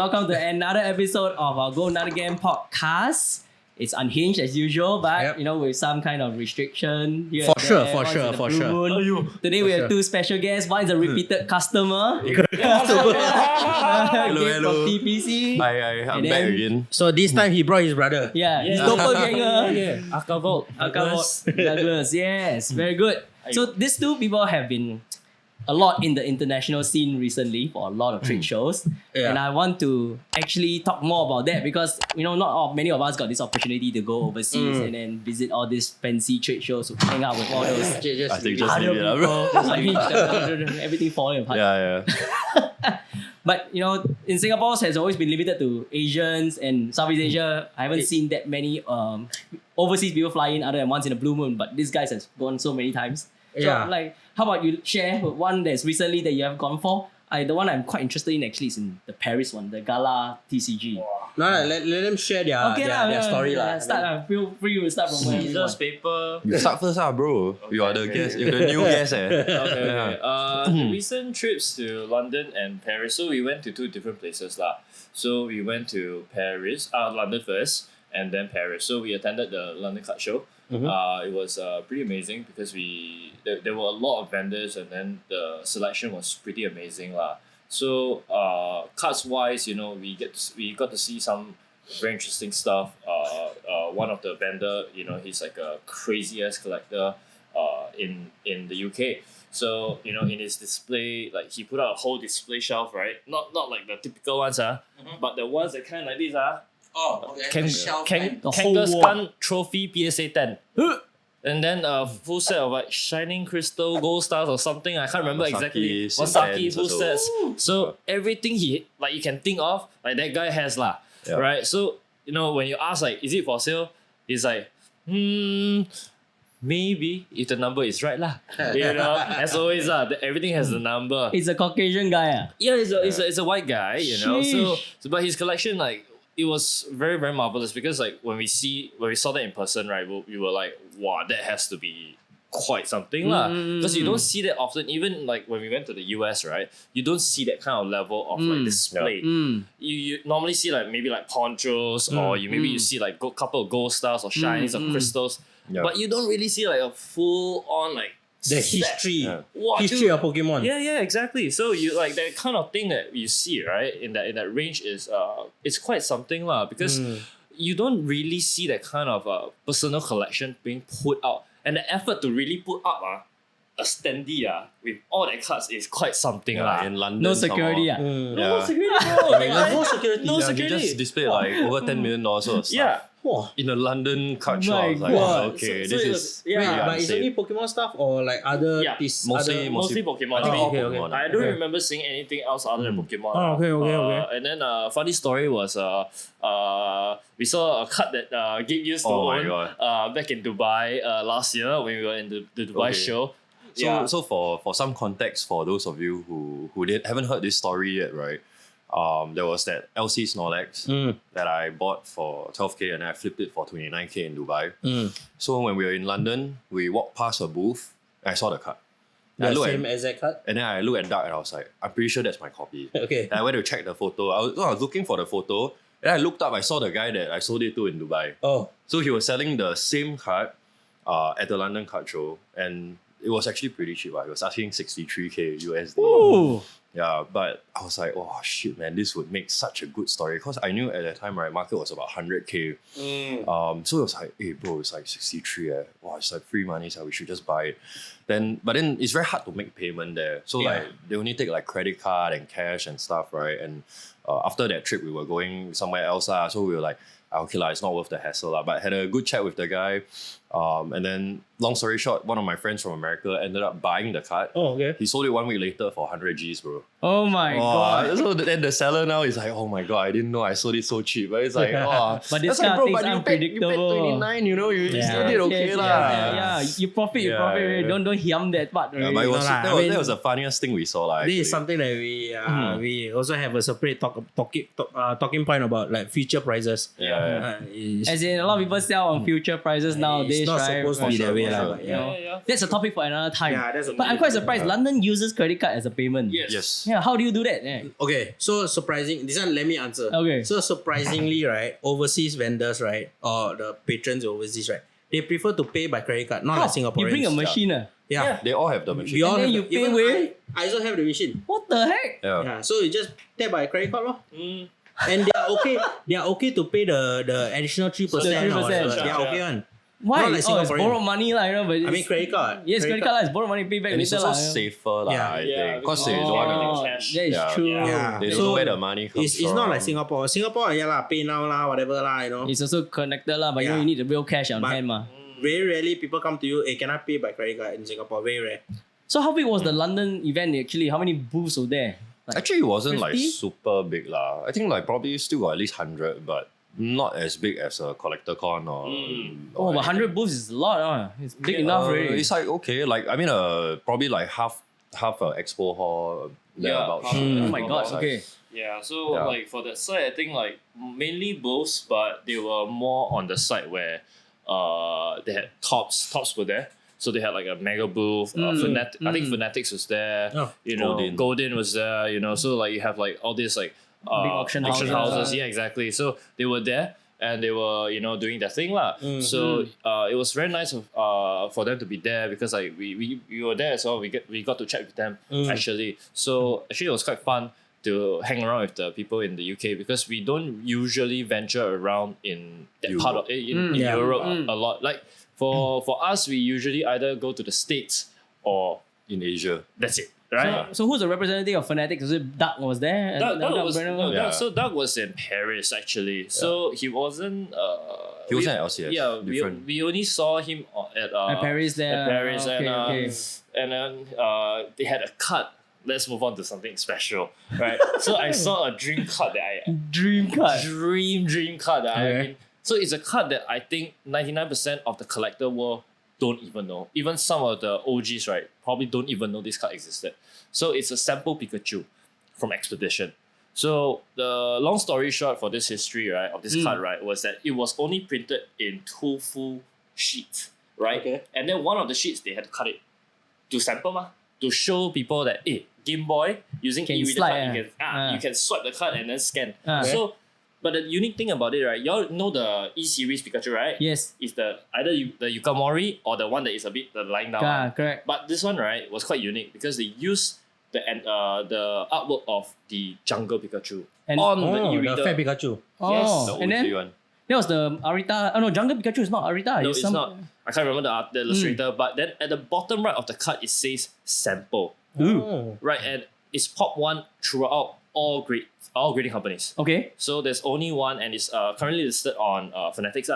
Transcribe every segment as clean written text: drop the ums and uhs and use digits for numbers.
welcome to another episode of our Gold Nugget Gang Podcast. It's unhinged as usual, but with some kind of restriction here. For sure. Today we have two special guests. One is a repeated customer. Hello. From TPC. Hi, I'm back again. So this time he brought his brother. His doppelganger. Douglas. Douglas, yes, very good. So these two people have been a lot in the international scene recently for a lot of trade shows. And I want to actually talk more about that because, many of us got this opportunity to go overseas and then visit all these fancy trade shows, to hang out with all those I think just leave it up. everything falling apart. Yeah. But, in Singapore has always been limited to Asians and Southeast Asia. I haven't seen that many overseas people fly in other than once in a blue moon, but these guys have gone so many times. So, how about you share one that's recently that you have gone for? The one I'm quite interested in actually is in the Paris one, the Gala TCG. Let them share their story. Feel free to start from where you want. Paper. You start first, bro. You are the guest. You're the new guest. The recent trips to London and Paris. So we went to two different places lah. So we went to Paris, London first, and then Paris. So we attended the London Card Show. It was pretty amazing because there were a lot of vendors and then the selection was pretty amazing lah. So cards wise, we got to see some very interesting stuff. One of the vendor, he's like a crazy ass collector in the UK. So in his display, like he put out a whole display shelf, right? Not like the typical ones, but the ones that kind of like this, Oh, okay. Kangaskhan Trophy PSA 10. And then a full set of like shining crystal gold stars or something. I can't remember exactly. Wasaki full sets. So everything you can think of, like that guy has lah. Yep. Right? So, when you ask like, is it for sale? He's like, maybe if the number is right lah. As always everything has the number. It's a Caucasian guy. Yeah, it's a white guy, So but his collection it was very, very marvelous because when we saw that in person, right, we were like, wow, that has to be quite something lah. Because you don't see that often. Even like when we went to the US, right, you don't see that kind of level of display. You normally see maybe ponchos or you see like a couple of gold stars or shinies or crystals, but you don't really see a full on the history of Pokemon. Yeah, exactly. So you like that kind of thing that you see, right? In that range is it's quite something lah because you don't really see that kind of personal collection being put out, and the effort to really put up a standee with all the cards is quite something lah. In London, no security No security, bro. No security. You just display over $10 million worth of stuff. In a London card shop, I was like, okay, this is but it's only Pokemon stuff or like other mostly Pokemon. Pokemon. I don't remember seeing anything else other than Pokemon. Okay. And then funny story was we saw a card that Gabe used to own back in Dubai last year when we were in the Dubai show. So for some context for those of you who haven't heard this story yet, right? There was that LC Snorlax that I bought for 12k and then I flipped it for 29k in Dubai. So when we were in London, we walked past a booth and I saw the card. The same exact card? And then I looked at Doug and I was like, I'm pretty sure that's my copy. Okay. And I went to check the photo. I was looking for the photo and I looked up, I saw the guy that I sold it to in Dubai. Oh. So he was selling the same card at the London card show and it was actually pretty cheap. He was asking 63k USD. Ooh. Yeah, but I was like, oh shit, man, this would make such a good story. Because I knew at that time, right, market was about 100k. So it was like, hey, bro, it's like 63. Wow, it's like free money, so we should just buy it. But then it's very hard to make payment there. So they only take credit card and cash and stuff, right? And after that trip, we were going somewhere else. So we were like, okay, it's not worth the hassle. But I had a good chat with the guy. And then, long story short, one of my friends from America ended up buying the card. Oh, okay. He sold it 1 week later for 100 Gs, bro. Oh my god. So then the seller now is like, oh my god, I didn't know I sold it so cheap. But it's like, but this kind of thing's unpredictable. You paid 29, you still did okay lah. Yeah, you profit. Don't hiam that part. Yeah, but that was the funniest thing we saw. This is something that we also have a separate talking point about future prices. As in, a lot of people sell on future prices nowadays. place, not right? supposed to be that way, Right. lah. sure. But Yeah. That's a topic for another time. Yeah, that's a but I'm quite surprised. London uses credit card as a payment. Yes. Yeah, how do you do that? Yeah. Okay, so surprising. This one, let me answer. Okay. So surprisingly, right, overseas vendors, right, or the patrons overseas, right, they prefer to pay by credit card, not like Singaporeans. You bring a machine. Yeah. They all have the machine. We all And then have you the- pay even with- I also have the machine. What the heck? Yeah. Yeah, so you just tap by credit card, lor. Mm. And they are okay. They are okay to pay the additional 3% or 3%, whatever. sure, They are sure. okay one. Why? Not like It's Singaporean. borrowed money, lah. But I mean credit card. Yes, credit card is borrowed money, pay back And it's later, also lah. safer, lah, Yeah. I Yeah, think. Because they because don't everything want is to. cash. That is Yeah. true. Yeah. They don't So, know where the money comes It's not like from. Singapore. Singapore, yeah lah, pay now lah, whatever lah, you know. It's also connected, lah. But you know, Yeah. you need the real cash on But- hand, ma. Very rarely people come to you, hey, can I pay by credit card in Singapore? Very rare. So how big was the London event actually? How many booths were there? Like, Actually, it wasn't like 50? super big, lah. I think like probably still got at least 100, but not as big as a collector con or. oh, but 100 booths is a lot, It's big enough, already. It's like okay, like I mean, probably like half a expo hall. Thereabouts. Oh my god, Size. okay. Yeah, so Yeah. like for that side, I think like mainly booths, but they were more on the side where they had tops were there. So they had like a mega booth. I think Fanatics was there. Oh. You know, Golden. Golden was there. You know, so like you have like all these like auction houses. houses. Yeah, exactly. So they were there and they were doing their thing lah. So it was very nice of for them to be there because like we were there as well. We got to chat with them actually. So actually it was quite fun to hang around with the people in the UK because we don't usually venture around in that part of in Yeah. Europe a lot. Like for us, we usually either go to the States or In Asia. that's it, right? So who's the representative of Fanatics? Was it Doug was there? Doug was Brennan? no, Yeah. Doug was in Paris actually. So he wasn't. He wasn't at LCS. Yeah, Different. we only saw him at At Paris there. At Paris Okay, okay. and then they had a cut. Let's move on to something special, right? So I saw a dream card that I Dream card. dream card that I Okay. mean. So it's a card that I think 99% of the collector world don't even know. Even some of the OGs, right, probably don't even know this card existed. So it's a sample Pikachu from Expedition. So the long story short for this history, right, of this card, right, was that it was only printed in 2 full sheets, right? Okay. And then one of the sheets they had to cut it to sample to show people that Game Boy using Can e-reader slide, card, you can swipe the card and then scan. Ah. So, but the unique thing about it, right? Y'all know the E series Pikachu, right? Yes. Is the either the Yukamori or the one that is a bit the lying down. Ah, one. correct. But this one, right, was quite unique because they used the artwork of the Jungle Pikachu And- on the Oh, e-reader. the fat Pikachu. Oh, Yes. The and OG then one. that was the Arita. Oh no, Jungle Pikachu is not Arita. No, it's not. I can't remember the illustrator, but then at the bottom right of the card it says sample, Ooh. Oh. right, and it's pop one throughout all grading companies. Okay. So there's only one, and it's currently listed on Fanatics.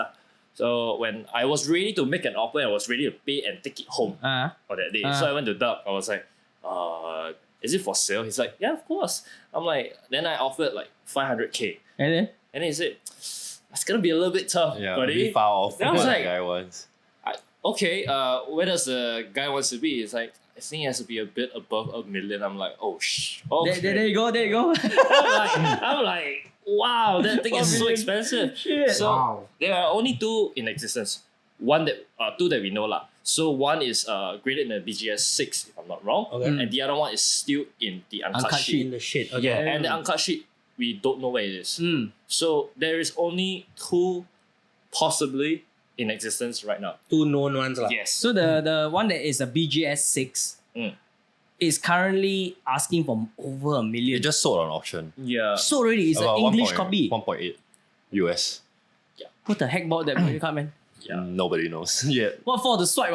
So when I was ready to make an offer, I was ready to pay and take it home for that day. So I went to Doug. I was like, is it for sale? He's like, yeah, of course. I'm like, then I offered like 500K. And then He said, it's gonna be a little bit tough, Yeah, buddy. really far off Then I from was what like- the guy wants. Okay, where does the guy wants to be? It's like, I think it has to be a bit above $1 million. I'm like, oh okay. there you go. There you go. I'm like, wow, that thing is so expensive. Shit. So Wow. there are only 2 in existence. Two that we know lah. So one is graded in the BGS 6, if I'm not wrong, Okay. and the other one is still in the uncut, Uncut sheet. In the shit. Okay. Yeah, and the uncut sheet we don't know where it is. So there is only 2 possibly in existence right now. 2 known ones lah. Yes. So the one that is a BGS 6 is currently asking for over $1 million. It just sold on auction. yeah. So already it's an About English 1.8 copy. 1.8 US. What the heck about that credit card, man? Yeah. Nobody knows yet. What for the swipe?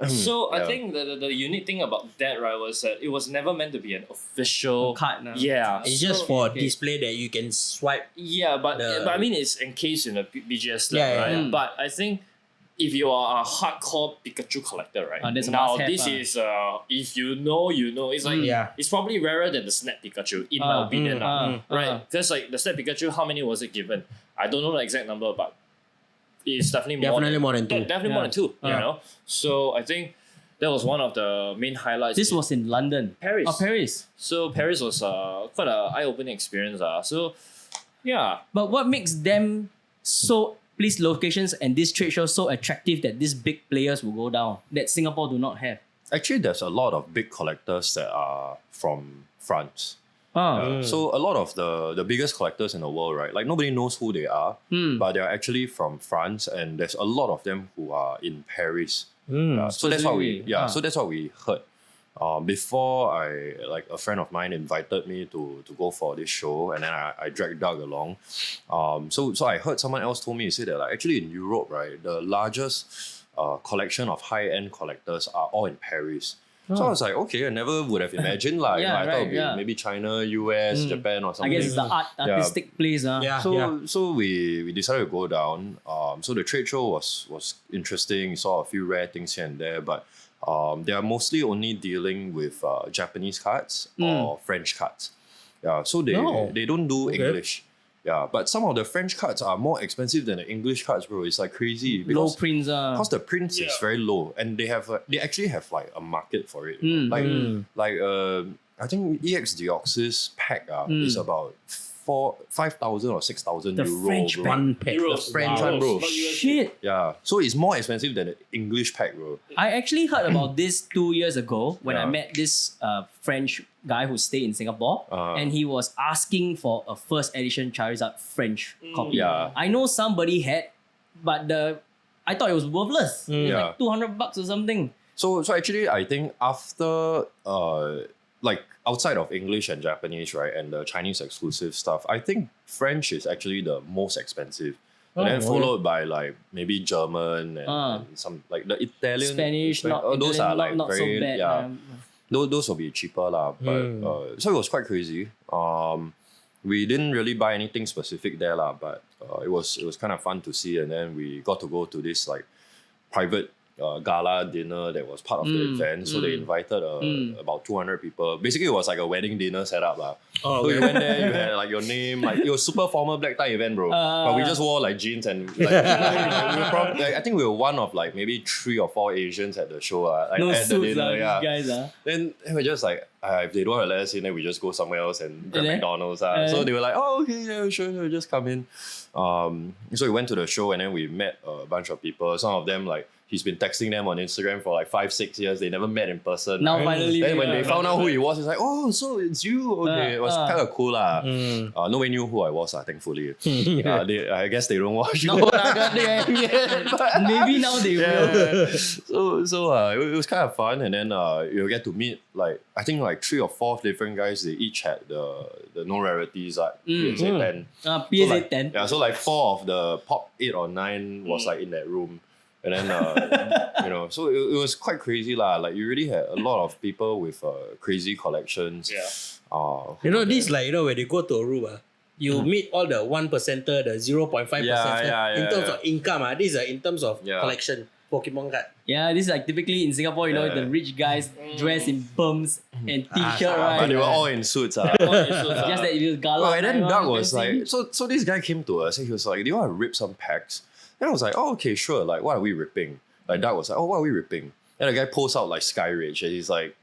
So I Yeah. think the unique thing about that, right, was that it was never meant to be an official Card. Yeah. It's just so- for okay. display that you can swipe. Yeah, but The- I mean it's encased in a BGS Yeah, right? yeah, yeah. But I think if you are a hardcore Pikachu collector, right? That's a now must-have, this is if you know, you know. It's like Yeah. it's probably rarer than the Snap Pikachu, in my opinion. Right? Because like the Snap Pikachu, how many was it given? I don't know the exact number, but it's definitely More than 2. Definitely more than 2, you Yeah. know? So I think that was one of the main highlights. This was in London. Paris. Oh, Paris. So Paris was quite an eye-opening experience. So yeah. But what makes them so these locations and this trade show so attractive that these big players will go down that Singapore do not have? Actually, there's a lot of big collectors that are from France. Ah. So a lot of the biggest collectors in the world, right? Like nobody knows who they are, but they're actually from France, and there's a lot of them who are in Paris. So that's what we So that's what we heard. Before a friend of mine invited me to go for this show, and then I dragged Doug along. So I heard someone else told me to say that like actually in Europe, right, the largest collection of high-end collectors are all in Paris. So I was like, okay, I never would have imagined like I thought it would be maybe China, US, Japan or something. I guess it's the artistic place. So we decided to go down. So the trade show was interesting. Saw a few rare things here and there, but they are mostly only dealing with Japanese cards or French cards. Yeah, so they don't do English. Yeah, but some of the French cards are more expensive than the English cards, bro. It's like crazy. Low prints. Because the prints is very low, and they actually have like a market for it. I think EX Deoxys pack is about 5,000 or 6,000 The euro. French bro. pack. The French one, bro. Shit. Yeah, so it's more expensive than the English pack, bro. I actually heard about this 2 years ago when I met this French guy who stayed in Singapore, and he was asking for a first edition Charizard French copy. Yeah. I know somebody had, but I thought it was worthless. It was like $200 or something. So actually, I think after like outside of English and Japanese, right, and the Chinese exclusive stuff, I think French is actually the most expensive. And then followed by like maybe German and some like the Italian, Spanish, those are like not very so bad. Those will be cheaper lah. But so it was quite crazy. We didn't really buy anything specific there lah, but it was kind of fun to see. And then we got to go to this like private gala dinner that was part of the event. So they invited about 200 people. Basically, it was like a wedding dinner setup lah. So you went there, you had like your name, like it was super formal black tie event, bro. But we just wore like jeans and like, we were probably, like, I think we were one of like maybe 3 or 4 Asians at the show. Like, No at suits, the dinner, guys. Then we're just like, if they don't want to let us in, then we just go somewhere else and grab McDonald's. So they were like, oh, okay, yeah, sure, just come in. So we went to the show and then we met a bunch of people. Some of them like, he's been texting them on Instagram for like 5-6 years. They never met in person. Now finally. Then when they found out who he was, it's like, oh, so it's you. Okay, it was kind of cool lah. Nobody knew who I was, thankfully. I guess they don't watch. Maybe now they will. So it was kind of fun, and then you get to meet like I think like 3 or 4 different guys. They each had the no rarities like PSA 10. PSA 10. Yeah, so like 4 of the top 8 or 9 was like in that room. And then, so it was quite crazy lah. Like you really had a lot of people with crazy collections. Yeah. This like, when they go to a room, you meet all the 1%er, the 0.5%. In terms of income, this is in terms of collection. Pokemon card. Yeah, this is like typically in Singapore, the rich guys dress in bums and t-shirt, right? But they were all in suits. Just that it was gala. And then Doug was like, so this guy came to us and he was like, do you want to rip some packs? And I was like, oh, okay, sure. Like, what are we ripping? Like, Doug was like, oh, what are we ripping? And the guy posts out like Sky Ridge and he's like,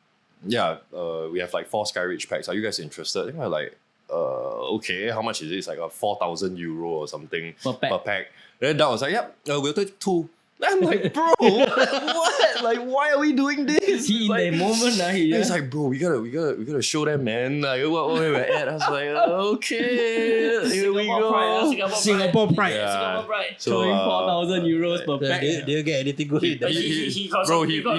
yeah, we have like 4 Sky Ridge packs. Are you guys interested? And we're like, okay, how much is it? It's like a 4,000 euro or something per pack. And then Doug was like, yep, we'll take 2. I'm like, bro, what? Like, why are we doing this? In the moment, he's like, bro, we gotta show them, man. Like, what we're at. I was like, okay, here we go. Singapore pride. Yeah. Singapore pride. So, showing 4,000 euros per pack. Do you get anything good? He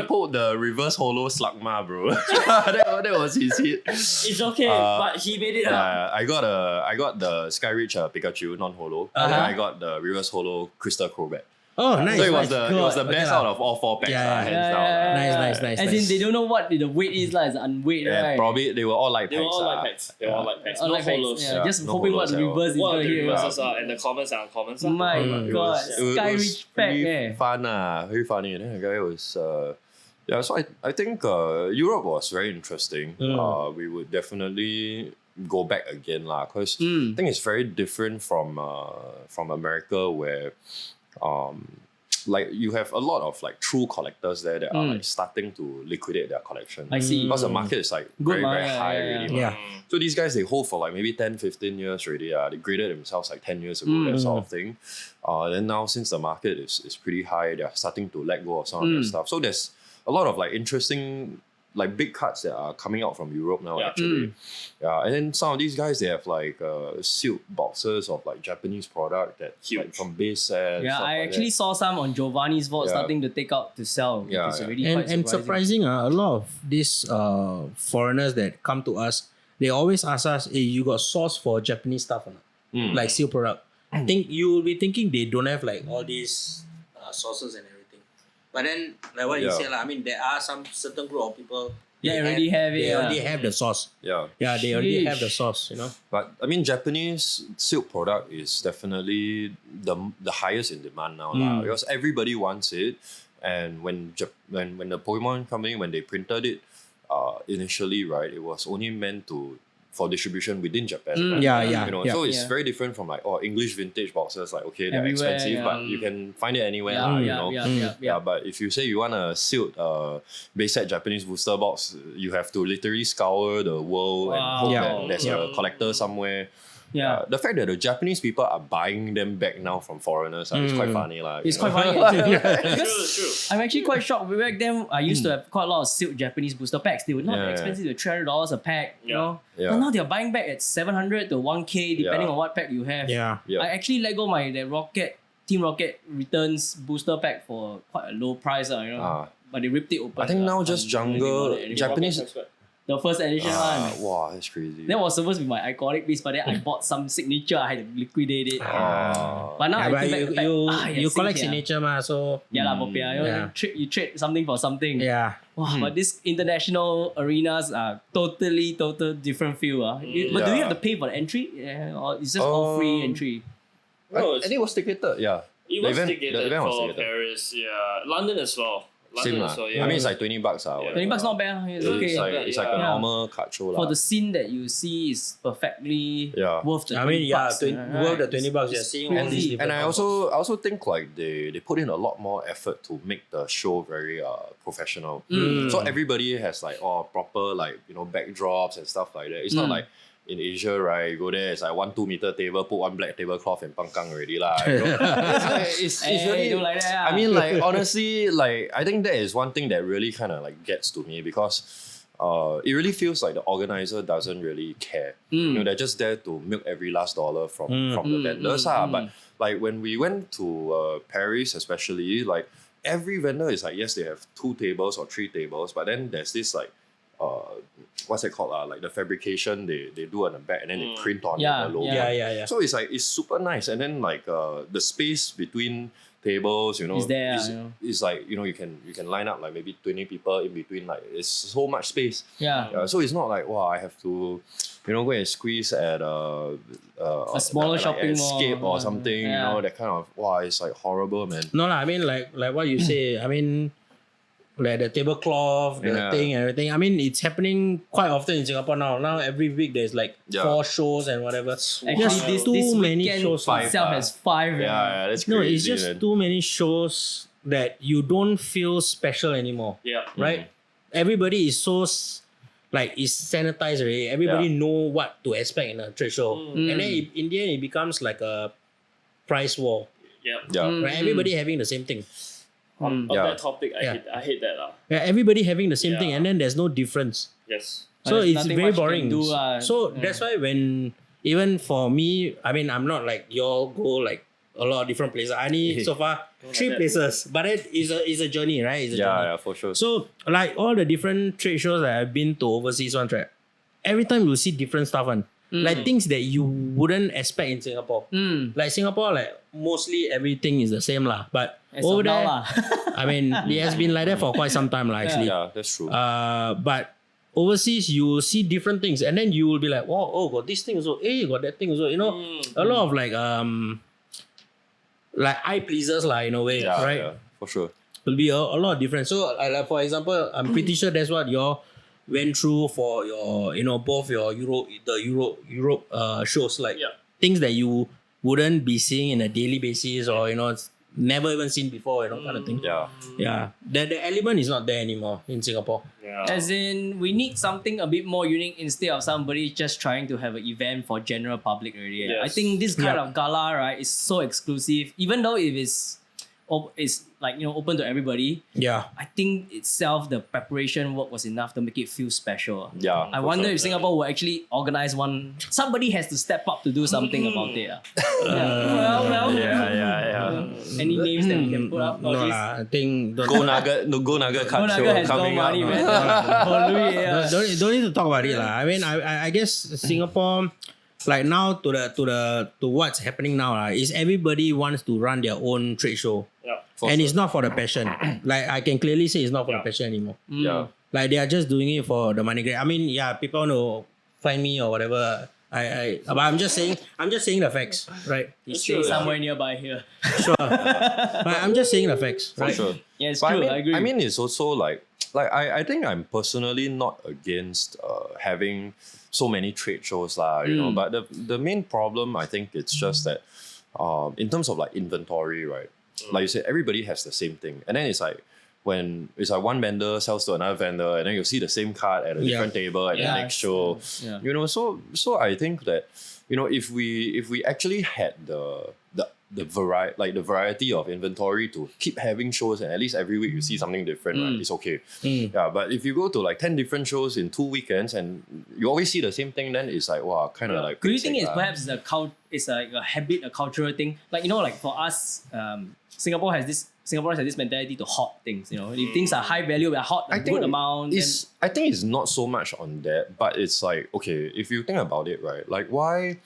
pulled the reverse holo Slugma, bro. that was his hit. It's okay, but he made it up. I got the Sky Ridge Pikachu non-holo. And then I got the reverse holo Crystal Crobat. Oh, nice. So it was the best out of all 4 packs. Hands down. Nice. As in, they don't know what the weight is like. It's unweight, right? Probably they were all light They packs. were all light packs. They were all light packs. All No light packs. follows. Yeah, just no hoping what the follows reverse is What going are to the hear. reverses are and the comments are uncommons. My It God, was Sky Ridge pack. pretty fun, very funny. And then the guy was, so I think Europe was very interesting. We would definitely go back again lah, because I think it's very different from America where like you have a lot of like true collectors there that are like starting to liquidate their collection. I see. Because the market is like Good, very high already. Yeah. So these guys, they hold for like maybe 10, 15 years already. They graded themselves like 10 years ago, that sort of thing. Then now since the market is pretty high, they're starting to let go of some of their stuff. So there's a lot of like interesting like big cards that are coming out from Europe now actually. Yeah, and then some of these guys, they have like sealed boxes of like Japanese product that like from base sets. Yeah, I actually saw some on Giovanni's vault starting to take out to sell. Yeah, It's already And, quite and surprising, a lot of these foreigners that come to us, they always ask us, hey, you got sauce for Japanese stuff or not? Like seal product. I think you will be thinking they don't have like all these sauces and everything. But then, like what you said, I mean, there are some certain group of people. They already have it. They already have the sauce. Yeah. Yeah, they already have the Sheesh. sauce, you know. But I mean, Japanese silk product is definitely the highest in demand now lah, because everybody wants it. And when the Pokemon company, when they printed it, initially, right, it was only meant for distribution within Japan. Right? Yeah. You know, so it's very different from like English vintage boxes. Like they're Everywhere, expensive, but you can find it anywhere. Yeah. But if you say you want a sealed base set Japanese booster box, you have to literally scour the world and hope that there's a collector somewhere. Yeah. The fact that the Japanese people are buying them back now from foreigners is quite funny. It's quite funny. True. I'm actually quite shocked. Back then, I used to have quite a lot of sealed Japanese booster packs. They were not that expensive. They were $300 a pack, you know. Yeah. But now they're buying back at $700 to $1K, depending on what pack you have. Yeah. I actually let go my Team Rocket returns booster pack for quite a low price, you know. But they ripped it open. I think now just jungle Japanese. The first edition one. Wow, that's crazy. That was supposed to be my iconic piece, but then I bought some signature. I had to liquidate it. But now I but think back the pack. you collect signature ma, so Yeah, lah, bopia. You trade something for something. yeah. Wow, but these international arenas are totally different feel. But do you have to pay for the entry? Yeah, or is just all free entry? No, I think it was ticketed, yeah. it The was event- ticketed the event was for ticketed. Paris, London as well. Same lah. So, I mean, it's like $20 Yeah. $20 not bad. It's okay. It's like a normal card show lah. For the scene that you see is perfectly Yeah. worth the I mean, $20. worth the $20. You're seeing all these different. And I also think like they put in a lot more effort to make the show very professional. So everybody has like proper like backdrops and stuff like that. It's not like in Asia, right? You go there, it's like 1 2-meter table, put one black tablecloth and pangkang already lah. You know? it's really don't like that. I mean, like honestly, like I think that is one thing that really kind of like gets to me because it really feels like the organizer doesn't really care. They're just there to milk every last dollar from the vendors. But like when we went to Paris, especially, like every vendor is like, yes, they have 2 tables or 3 tables, but then there's this like what's it called? Like the fabrication they do on the back and then they print on the logo. Yeah. So it's like it's super nice, and then like the space between tables, Is there, is like you can line up like maybe 20 people in between. Like it's so much space. So it's not like wow, I have to go and squeeze at a smaller shopping mall. Escape or something. That kind of wow, it's like horrible, man. No lah, I mean like what you say. I mean, like the tablecloth, the thing and everything. I mean, it's happening quite often in Singapore now. Now every week there's like 4 shows and whatever. Actually, Just this too many weekend shows. itself has 5. Yeah, that's No, crazy. it's just man. too many shows that you don't feel special anymore. Yeah. Right? Everybody is so is sanitized already. Everybody know what to expect in a trade show. And then in the end it becomes like a price war. Yeah. Right? Everybody having the same thing. On that topic, I hate that. Yeah, everybody having the same thing and then there's no difference. Yes. So There's it's nothing very much you can boring. do, So that's why when even for me, I mean I'm not like y'all go like a lot of different places. I need so far 3 places. But it is a journey, right? It's a journey. Yeah, for sure. So like all the different trade shows that I've been to overseas ones, right? Every time you'll see different stuff one. Like things that you wouldn't expect in Singapore. Like Singapore, like mostly everything is the same lah. But over there, I mean, it has been like that for quite some time lah actually. Yeah, that's true. But overseas, you will see different things, and then you will be like, "Oh, got this thing also. Hey, got that thing also." You know, a lot of like eye pleasers lah in a way, right? Yeah, for sure. Will be a lot of different. So, like for example, I'm pretty sure that's what you went through for your, both your Europe shows, like things that you wouldn't be seeing in a daily basis, or never even seen before, kind of thing. Yeah. Yeah. The element is not there anymore in Singapore. Yeah. As in, we need something a bit more unique instead of somebody just trying to have an event for general public already. Yes. I think this kind of gala, right, is so exclusive. Even though it is like, open to everybody, Yeah. I think itself, the preparation work was enough to make it feel special. Yeah. I wonder if Singapore will actually organize one. Somebody has to step up to do something about it. Well. Yeah. Any names that we can put up for No this? lah, I think Go Nugget Go card show Nugget has no coming money, up. man. For Louis, yeah. don't need to talk about it lah. I mean, I guess Singapore, like now to what's happening now is everybody wants to run their own trade show, Yeah. and it's not for the passion. Like I can clearly say, it's not for the passion anymore. Yeah. Like they are just doing it for the money grab. I mean, yeah, people want to find me or whatever. But I'm just saying the facts, right? He's staying somewhere nearby here. Sure. But I'm just saying the facts, For right? sure. Yeah, it's But true. I agree. I mean, it's also like I think I'm personally not against having so many trade shows lah, you know. But the main problem, I think, it's just that in terms of like inventory, right? Like you said, everybody has the same thing, and then it's like when it's like one vendor sells to another vendor, and then you see the same card at a different table at the next show. Yeah. You know, so I think that, you know, if we actually had the variety of inventory to keep having shows, and at least every week you see something different, right? It's okay. Yeah, but if you go to like 10 different shows in 2 weekends and you always see the same thing, then it's like, wow, kind of like. Do you think it's perhaps it's like a habit, a cultural thing? Like, like for us, Singaporeans has this mentality to hoard things. If things are high value, we are hoard a good amount. I think it's not so much on that, but it's like, okay, if you think about it, right? Like why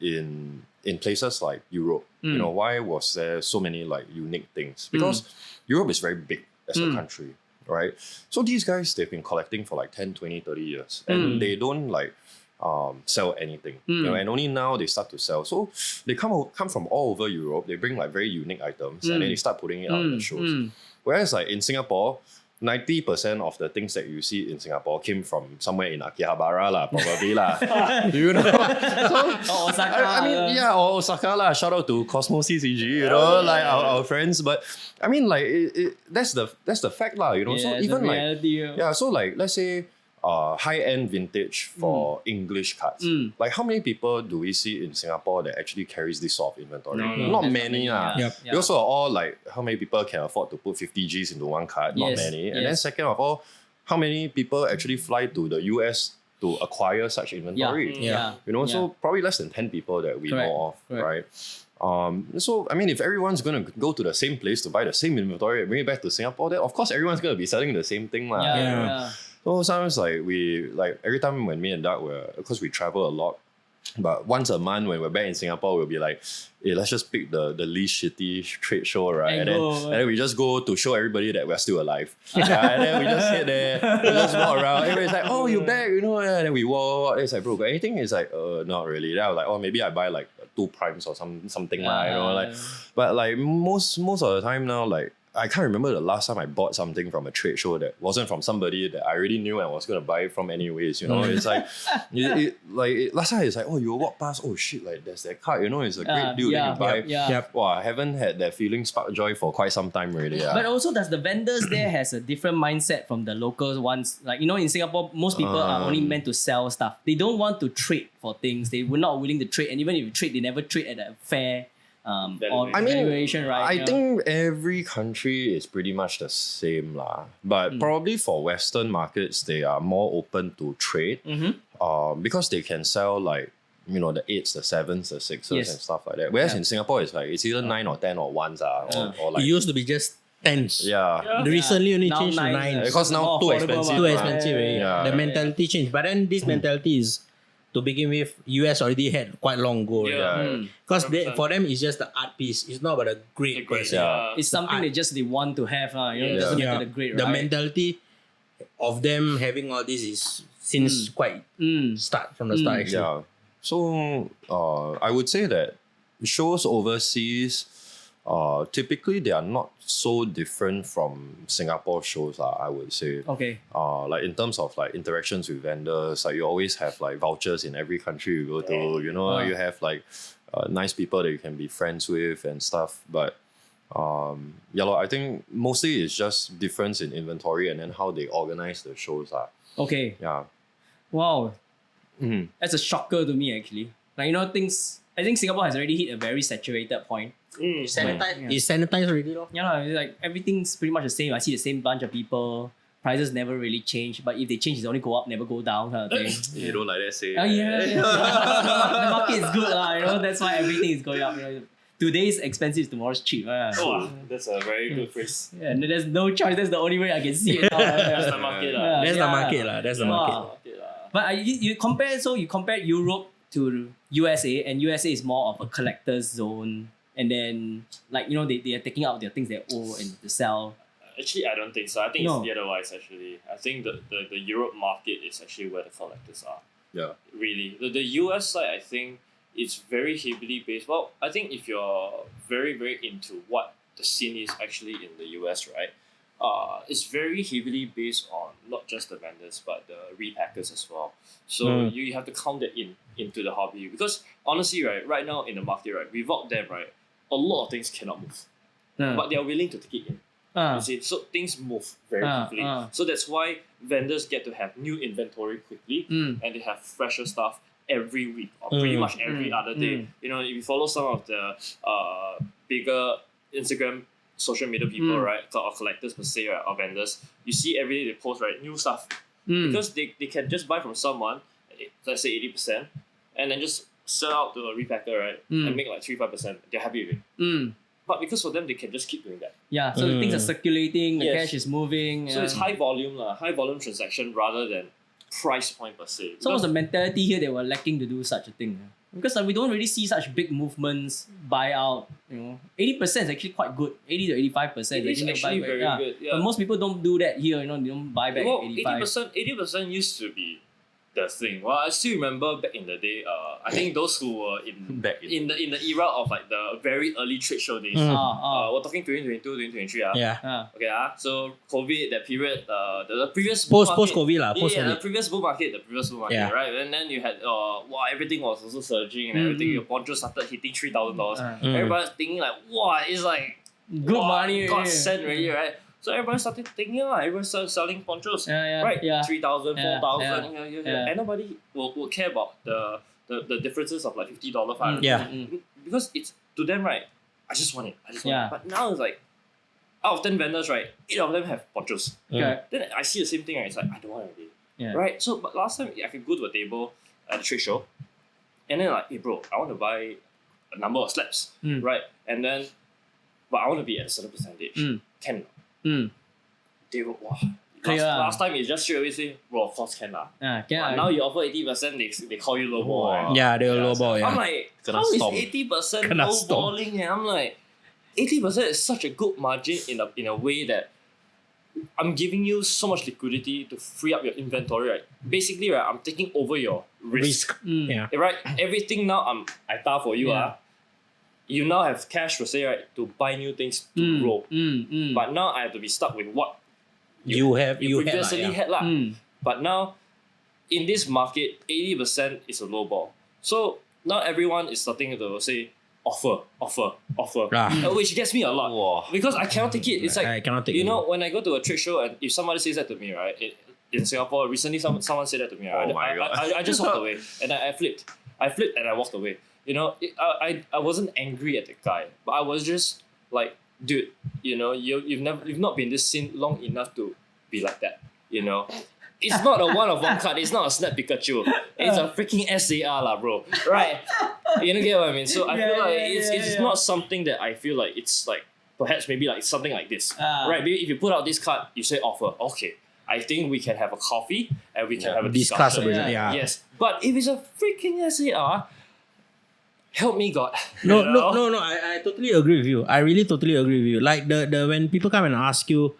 in places like Europe, why was there so many like unique things? Because Europe is very big as a country, right? So these guys, they've been collecting for like 10, 20, 30 years, and they don't like sell anything, and only now they start to sell. So they come from all over Europe. They bring like very unique items, and then they start putting it out in the shows. Whereas like in Singapore, 90% of the things that you see in Singapore came from somewhere in Akihabara lah, probably lah. You know, Or Osaka. I mean, yeah, or Osaka lah. Shout out to Cosmos TCG, like our friends. But I mean, like that's the fact lah. So even like so like let's say high-end vintage for English cards. Like how many people do we see in Singapore that actually carries this sort of inventory? Not many. We also are all like, how many people can afford to put 50 Gs into one card? Not many. And then second of all, how many people actually fly to the US to acquire such inventory? So probably less than 10 people that we know of, right? So I mean, if everyone's gonna go to the same place to buy the same inventory and bring it back to Singapore, then of course everyone's gonna be selling the same thing lah. So sometimes like every time when me and Doug because we travel a lot, but once a month when we're back in Singapore, we'll be like, hey, let's just pick the least shitty trade show, right? And then we just go to show everybody that we're still alive. And then we just sit there, we just walk around. Everybody's like, oh, you're back, and then we walk. It's like, bro, got anything? It's like, not really. Then I was like, oh, maybe I buy like 2 primes or something like. But like most of the time now, like, I can't remember the last time I bought something from a trade show that wasn't from somebody that I already knew and was going to buy it from anyways, It's like, last time it's like, oh, you walk past, oh shit, like there's that card, it's a great deal, then you buy. Wow, I haven't had that feeling spark joy for quite some time already. But also, does the vendors there has a different mindset from the local ones? Like, in Singapore, most people are only meant to sell stuff. They don't want to trade for things. They were not willing to trade. And even if you trade, they never trade at a fair valuation, right? I think every country is pretty much the same lah. But probably for Western markets, they are more open to trade because they can sell like, the 8s, the 7s, the 6s and stuff like that. Whereas in Singapore, it's either 9 or 10 or 1s or like... It used to be just 10s. Yeah. Recently only Now changed to 9s. 9s. Because now too expensive. Too expensive. Yeah. The mentality changed. But then this mentality is, to begin with, US already had quite long ago. Because for them, it's just the art piece. It's not about the grade per se. It's something they want to have. It doesn't matter the grade, right? The mentality of them having all this is since quite from the start actually. Yeah. So I would say that shows overseas, typically they are not so different from Singapore shows, I would say. Okay. Like in terms of like interactions with vendors, like you always have like vouchers in every country you go to, you have like nice people that you can be friends with and stuff. But I think mostly it's just difference in inventory and then how they organize the shows. Okay. Yeah. Wow. Mhm. That's a shocker to me actually. Like things. I think Singapore has already hit a very saturated point. It's sanitized already, though. Yeah, it's like everything's pretty much the same. I see the same bunch of people. Prices never really change, but if they change, they only go up, never go down, kind of thing. You don't like that say. Yeah. The market is good, that's why everything is going up. Today's expensive, tomorrow's cheap. Oh, that's a very good phrase. Yeah, and there's no choice. That's the only way I can see it. That's the market. That's the market. That's the market. But you compare Europe to USA, and USA is more of a collector's zone. And then, they are taking out their things they owe and to sell. Actually, I don't think so. I think it's the otherwise, actually. I think the Europe market is actually where the collectors are. Yeah. Really. The US side, I think, it's very heavily based. Well, I think if you're very, very into what the scene is actually in the US, right? It's very heavily based on not just the vendors, but the repackers as well. So you have to count that into the hobby. Because honestly, right now in the market, right, without them, right, a lot of things cannot move. But they are willing to take it in. You see, so things move very quickly. So that's why vendors get to have new inventory quickly, and they have fresher stuff every week or pretty much every other day. If you follow some of the bigger Instagram social media people, right, or collectors per se, right, or vendors, you see every day they post, right, new stuff. Because they can just buy from someone, let's say 80%, and then just sell out to a repacker, right, and make like 3-5%. They're happy with it. But because for them, they can just keep doing that. Yeah, so the things are circulating, the cash is moving. So it's high volume transaction rather than price point per se. So what's the mentality here that we're lacking to do such a thing? Because we don't really see such big movements, buyout. 80% is actually quite good. 80 to 85%. It is actually very good. Yeah. But most people don't do that here. They don't buy back 85. 80% used to be the thing. Well, I still remember back in the day. I think those who were in the era of like the very early trade show days. We're talking 2022, 2023. Yeah. Okay. So COVID, that period. The previous post-COVID lah. The previous bull market. Yeah. Right. And then you had everything was also surging and everything. Your poncho started hitting $3,000. Everybody's thinking like, wow, it's like good money. God sent really, right? So everybody started thinking, everyone started selling ponchos, right? 3,000, 4,000. And nobody will care about the differences of like $50, $500. Because it's to them, right? I just want it. But now it's like, out of 10 vendors, right, 8 of them have ponchos. Then I see the same thing, right? It's like, I don't want it. Right? So, but last time I could go to a table at a trade show, and then like, hey bro, I want to buy a number of slabs, right? And then, but I want to be at a certain percentage. Can they will, last time it's just straight away say, bro, of course can lah. Now you offer 80%, they call you lowball. Yeah, they will lowball. I'm like, how is 80% lowballing? I'm like, 80% is such a good margin in a way that I'm giving you so much liquidity to free up your inventory, right? Basically, right, I'm taking over your risk. Right? Everything now I tar for you. You now have cash to say, right, to buy new things to grow. But now I have to be stuck with what you previously had. But now, in this market, 80% is a low ball. So now everyone is starting to say, offer, which gets me a lot. Wow. Because I cannot take it. It's like, I cannot take it. When I go to a trade show and if somebody says that to me, right, in Singapore, recently someone said that to me. Oh my God. I just walked away and I flipped. I flipped and I walked away. I wasn't angry at the guy, but I was just like, dude, you've not been in this scene long enough to be like that. It's not a one-of-one card. It's not a snap Pikachu. It's a freaking SAR lah, bro. Right? You know, get what I mean? So I feel like it's not something that I feel like it's like perhaps maybe like something like this, right? Maybe if you put out this card, you say offer, okay. I think we can have a coffee and we can have a discussion. Yes, but if it's a freaking SAR. Help me, God. No. I totally agree with you. I really totally agree with you. Like the when people come and ask you,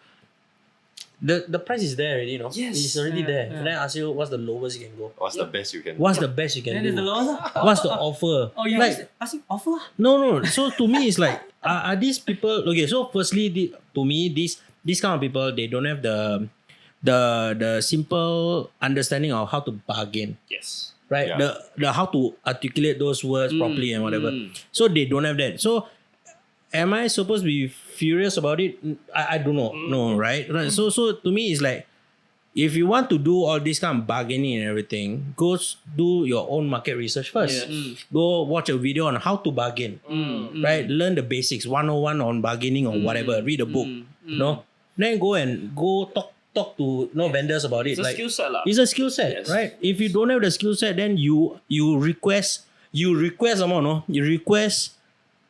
the price is there already, Yes. It's already there. And then I ask you, what's the lowest you can go? What's the best you can do? What's the best you can do? The lowest? What's the offer? Oh yeah. Like, asking offer? No. So to me, it's like, are these people okay? So firstly, to me, these kind of people, they don't have the simple understanding of how to bargain. Yes. Right? The how to articulate those words properly and whatever. So they don't have that. So am I supposed to be furious about it? I don't know. No, right? So to me, it's like, if you want to do all this kind of bargaining and everything, go do your own market research first. Go watch a video on how to bargain. Right? Learn the basics, 101 on bargaining or whatever. Read a book. No? Then go talk to vendors about it. It's a skill set. It's a skill set, Yes. right? If you don't have the skill set, then you request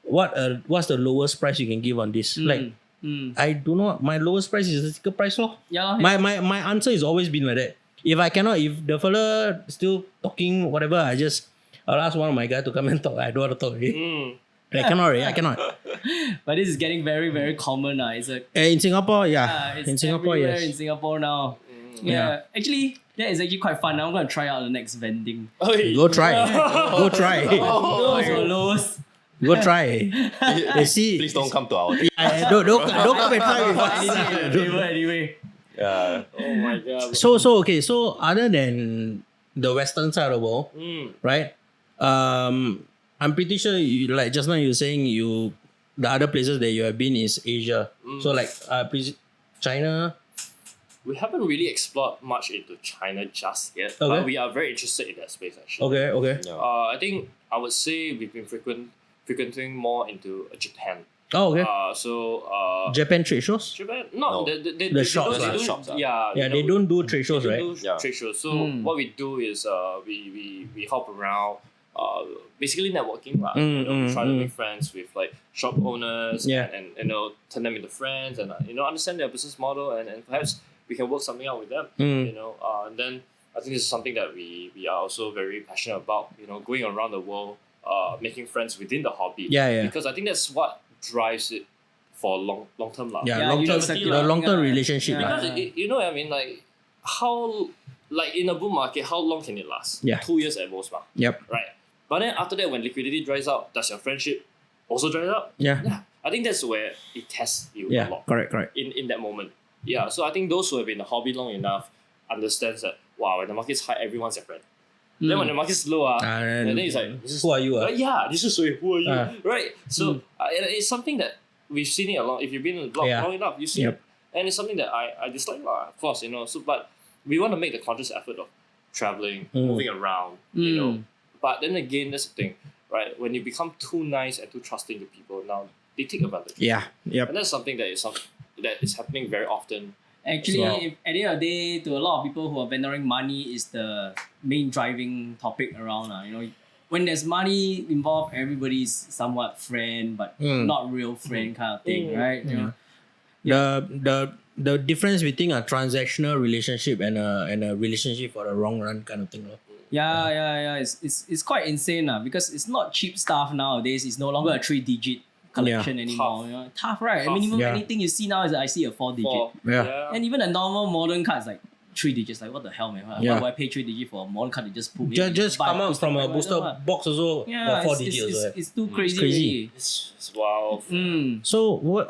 what's the lowest price you can give on this? Like, I do not. My lowest price is the sticker price law. Yeah. My answer has always been like that. If the fella still talking whatever, I'll ask one of my guys to come and talk. I don't want to talk already. I cannot. But this is getting very, very common now. It's In Singapore, it's in Singapore, everywhere yes. in Singapore now. Yeah. Actually, that is actually quite fun. I'm going to try out the next vending. Go try. Go try. Those are lowest. Go try. See. Please don't come to our Don't come and try with us. Anyway. Yeah. Oh my god. So other than the western side of the world, right? I'm pretty sure like just now you were saying the other places that you have been is Asia. So like China. We haven't really explored much into China just yet, Okay. but we are very interested in that space actually. Okay. Yeah. I think I would say we've been frequenting more into Japan. Oh, okay. Japan trade shows? Japan, no, No. they shops, don't, the shops, yeah, Yeah, they don't do trade shows, they right? don't do Yeah. trade shows. So what we do is we hop around, basically networking. We try to make friends with like shop owners Yeah. and turn them into friends and understand their business model and perhaps we can work something out with them. And then I think this is something that we are also very passionate about. Going around the world, making friends within the hobby. Yeah. Because I think that's what drives it for long term. Yeah, Yeah, long-term relationship. Yeah. Because you know what I mean, like how in a bull market, how long can it last? Yeah. 2 years at most, Yep. right? But then after that, when liquidity dries out, does your friendship also dry up? Yeah. I think that's where it tests you a Yeah. lot Correct. in that moment. Yeah, so I think those who have been in the hobby long enough understands that wow, when the market's high, everyone's your friend. Then when the market's low, and then it's like, who are you? yeah, this is who are you, right? So it's something that we've seen it a lot. If you've been in the blog long enough, you see it, and it's something that I dislike, of course, So, but we want to make the conscious effort of traveling, moving around, But then again, that's the thing, right? When you become too nice and too trusting to people, now they take advantage. Yeah. Yep. And that's something that is happening very often. Actually, So- if, at the end of the day, to a lot of people who are vendoring, money is the main driving topic around. When there's money involved, everybody's somewhat friend, but not real friend kind of thing, right? The difference between a transactional relationship and a relationship for the long run kind of thing. Yeah. It's quite insane because it's not cheap stuff nowadays. It's no longer a 3-digit collection anymore. Tough, right? Tough. Minimum Yeah. anything you see now is I see a 4-digit. Yeah. And even a normal modern card is like 3 digits. Like what the hell, man? Yeah. Why would I pay 3 digits for a modern card? They just put me. Just buy come out from a booster whatever. box also Yeah, for 4 it's, digits it's, also. it's, it's too crazy. crazy. It's wild. So what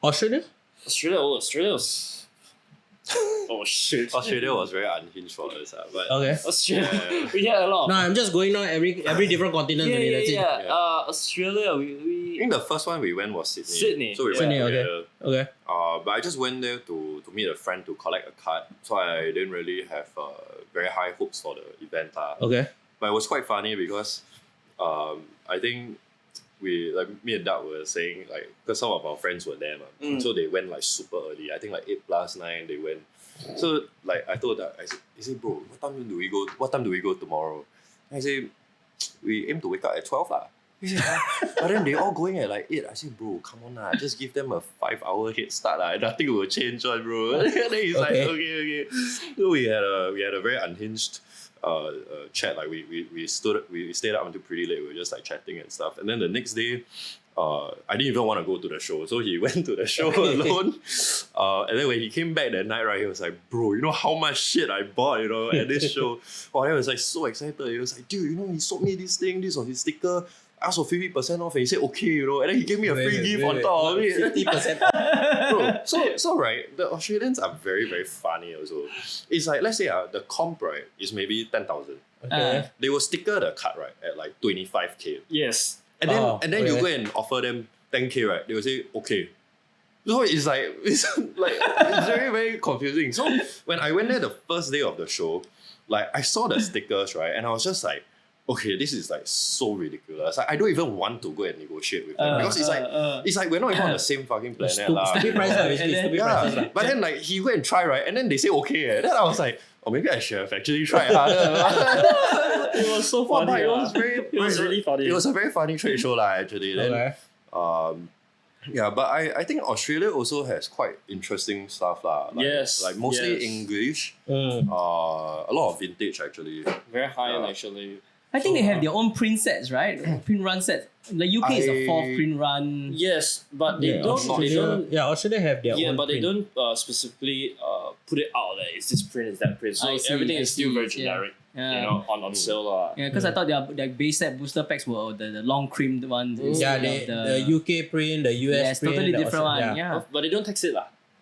Australia? Australia was. Oh shit! Australia was very unhinged for us, but Okay. Australia, we had a lot. No, I'm just going now every different continent. yeah, only, that's it. Yeah. Australia, I we think the first one we went was Sydney. Sydney, So we Sydney, went okay. together. Okay. But I just went there to meet a friend to collect a card. So I didn't really have very high hopes for the event. Okay. But it was quite funny because I think me and Doug were saying because some of our friends were there, so they went super early. I think 8+9 they went. So I told Doug, I said, bro, what time do we go? What time do we go tomorrow? I said, we aim to wake up at 12 lah. He said, but then they all going at 8. I said, bro, come on lah, just give them a 5-hour head start lah. Nothing will change on, bro. And then he's like, okay. So we had a very unhinged chat. We stayed up until pretty late. We were just chatting and stuff. And then the next day, I didn't even want to go to the show, so he went to the show alone. And then when he came back that night, right, he was like, "Bro, you know how much shit I bought, at this show." Oh, I was so excited. He was like, "Dude, he sold me this thing. This was his sticker. I asked for 50% off, and he said okay, and then he gave me a free gift on top of it. 50%. Bro, so right, the Australians are very, very funny also. It's let's say the comp, right, is maybe 10,000. Okay. They will sticker the card, right, at 25K. yes. And then you okay. go and offer them 10K, right? They will say, okay. So it's very, very confusing. So when I went there the first day of the show, like I saw the stickers, right? And I was just like, okay, this is like so ridiculous. Like, I don't even want to go and negotiate with them because it's like we're not even on the same fucking planet. Stupid price, basically. Stupid prices. Yeah. But then like he go and try, right? And then they say okay. Then I was like, oh, maybe I should have actually tried harder. It was so funny. It was it was really funny. It was a very funny trade show, actually. Then, yeah, but I think Australia also has quite interesting stuff. Yes. Like mostly English. A lot of vintage, actually. Very high end, actually. I think they have their own print sets, right? Print run sets. The UK is a 4th print run. Yes, but they don't. Australia have their own. Yeah, but they print. don't specifically put it out there. It's this print, it's that print. So everything is still very generic. Yeah. You know, on sale. Yeah, because I thought their base set booster packs were the long creamed ones. Yeah, instead of the UK print, the US print. totally the different Australia- one. Yeah. But they don't text it.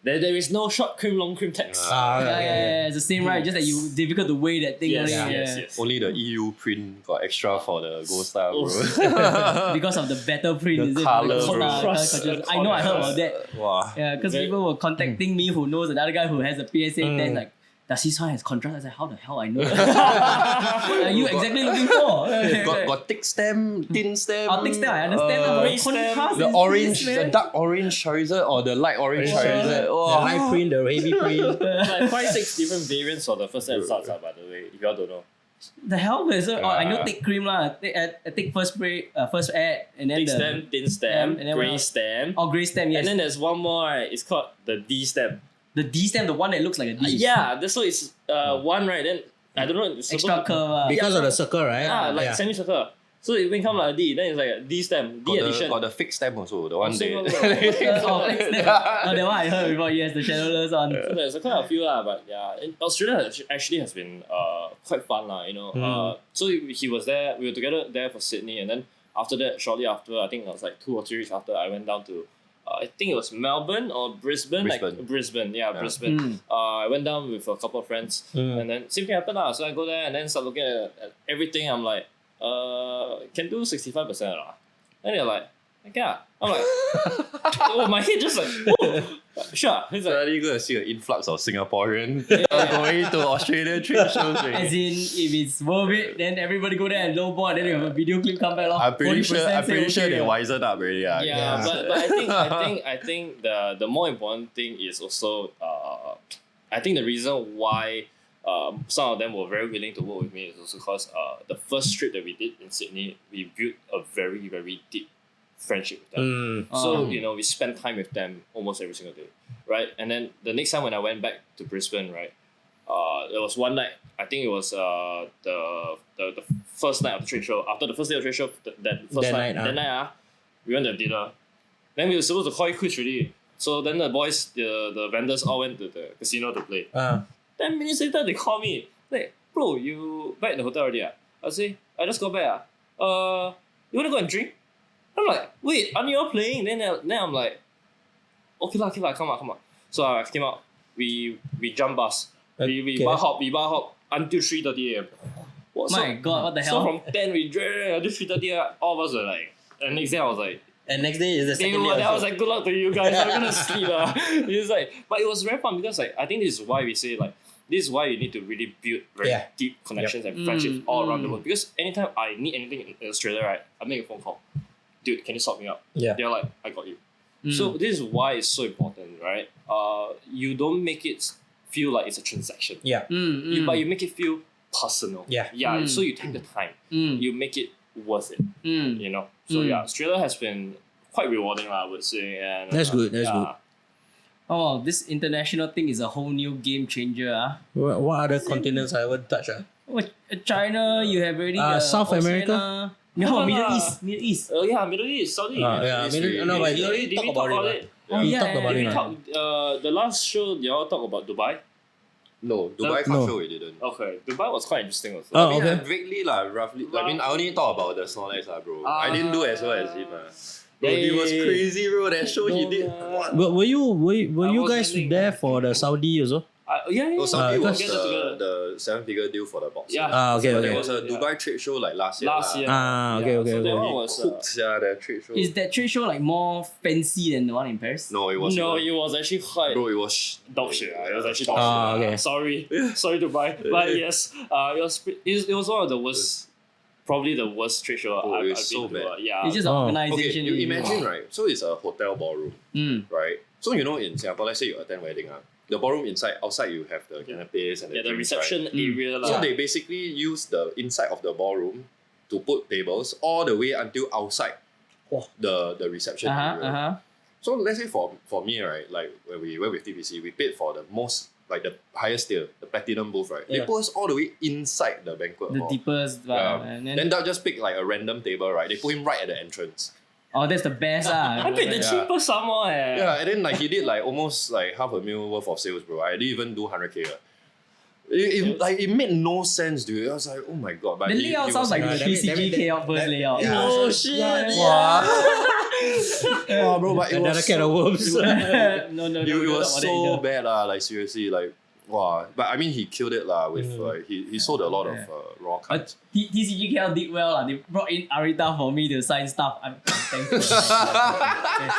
There is no short cream, long cream text. Yeah, it's the same, right? Just that you difficult to weigh that thing. Yes, only, yes. Only the EU print got extra for the gold style, bro. Because of the better print, The is it? colour, Because bro. of the I know, I heard about that. Wow. Yeah, because people were contacting me who knows another guy who has a PSA 10, like, does his one has contrast? I was like, how the hell I know? What are you exactly looking for? got thick stem, thin stem. Oh, thick stem, I understand. But contrast The is orange, this, the man. dark orange Charizard or the light orange Charizard. The Oh. light print, the heavy print. Like 5-6 different variants for the first set starts, by the way, if you all don't know. The hell is it? I know thick cream lah. Thick first spray, first ad, and then Thick stem, thin stem, and then grey what? stem. grey stem. Yes. And then there's one more, right? It's called the D stem. The D stem, the one that looks like a D. Yeah, that's so it's one, right? Then I don't know. It's Extra curve. Because of the circle, right? like semicircle. So it become like a D, then it's like a D stem, D edition. Got the fixed stem also, the one So, That one I heard before. Yes, the shadowless one. So there's quite a few but yeah, Australia actually has been quite fun you know. So he was there. We were together there for Sydney, and then after that, shortly after, I think it was like 2 or 3 weeks after, I went down to. I think it was Melbourne or Brisbane. Brisbane. I went down with a couple of friends, and then same thing happened So I go there and then start looking at everything. I'm like, can do 65%. And they're like, yeah. I'm like, oh, my head just like, whoa. Sure. He's like, Suddenly going to see an influx of Singaporean going to Australia trade shows. As in, if it's worth it, then everybody go there and lowball, then you have a video clip come back. I'm pretty sure they wisened up already. Yeah, but I think the more important thing is also I think the reason why some of them were very willing to work with me is also because the first trip that we did in Sydney, we built a very, very deep friendship with them. So, you know, we spent time with them almost every single day, right? And then the next time when I went back to Brisbane, right, there was one night, I think it was the first night of the trade show. After the first day of the trade show, that night, we went to dinner. Then we were supposed to call it quits already. So then the boys, the vendors all went to the casino to play. 10 minutes later, they call me. Like, bro, you back in the hotel already? I say, I just got back. You want to go and drink? I'm like, wait, aren't you all playing? Then I'm like, okay lah, come on. So I came out. We jump bus. We bar hop until 3:30 a.m. My God, what the hell? So from 10 we drank until 3:30. All of us were like, and next day I was like, And next day is the second day. I was like, good luck to you guys. I'm gonna sleep. It's like, but it was very fun because like I think this is why we say like this is why you need to really build very deep connections and friendships all around the world. Because anytime I need anything in Australia, right, I make a phone call. Dude, can you sort me out? Yeah. They're like, I got you. So this is why it's so important, right? You don't make it feel like it's a transaction. Yeah. But you make it feel personal. Yeah. So you take the time. You make it worth it. You know. So yeah, Australia has been quite rewarding, I would say. And That's good. That's good. Oh, this international thing is a whole new game changer. What other continents I haven't touched? China, you have already South America? No, Middle East. Oh yeah, Middle East, Saudi. But we already talked about it. We talked about it. The last show, y'all talk about Dubai. No, Dubai car show we didn't. Okay, Dubai was quite interesting also. Oh, I mean, okay. vaguely roughly. I mean, I only thought about the Snorlax bro. I didn't do as well as him. Bro, he was crazy, bro. That show he did. What? Were you I guys was there for the Saudi also? Yeah. Oh, Saudi Yeah, was get together. the 7-figure deal for the box. Yeah. Okay, But okay. there was a Dubai trade show like last year. Last year. Okay, okay, So okay. that one He was. cooked, that trade show. Is that trade show like more fancy than the one in Paris? No, it was No, it was actually quite bro, it was dog shit. It was actually dog Ah, shit. okay. Sorry to buy, but yes, it was one of the worst. Probably the worst trade show Oh, I've it been was so to. bad. Yeah. It's just an Oh. Okay, organization. you imagine, right? So it's a hotel ballroom, Mm. right? So you know in Singapore, let's say you attend wedding, the ballroom outside you have the canapes and Yeah, the drinks, reception right? area. So lah. they basically use the inside of the ballroom to put tables all the way until outside the reception area. So let's say for me, right, like when we went with TBC, we paid for the most, like the highest tier, the platinum booth, right? They Yeah. put us all the way inside the banquet The hall. deepest. Yeah. And Then they'll just pick like a random table, right? They put him right at the entrance. oh, that's the best. I paid the Yeah. cheapest somewhere. Yeah, and then like he did like almost like $500,000 worth of sales, bro. I didn't even do 100K. It made no sense, dude. I was like, oh my god. But The he layout was sounds like like, the that mean- TCG chaos first layout. yeah. Oh shit! wow, bro, but it Another was can of worms. no, it was so bad, like seriously, like wow. But I mean, he killed it, with like he sold a lot of raw cards. TCG KL did well. They brought in Arita for me to sign stuff. I'm thankful.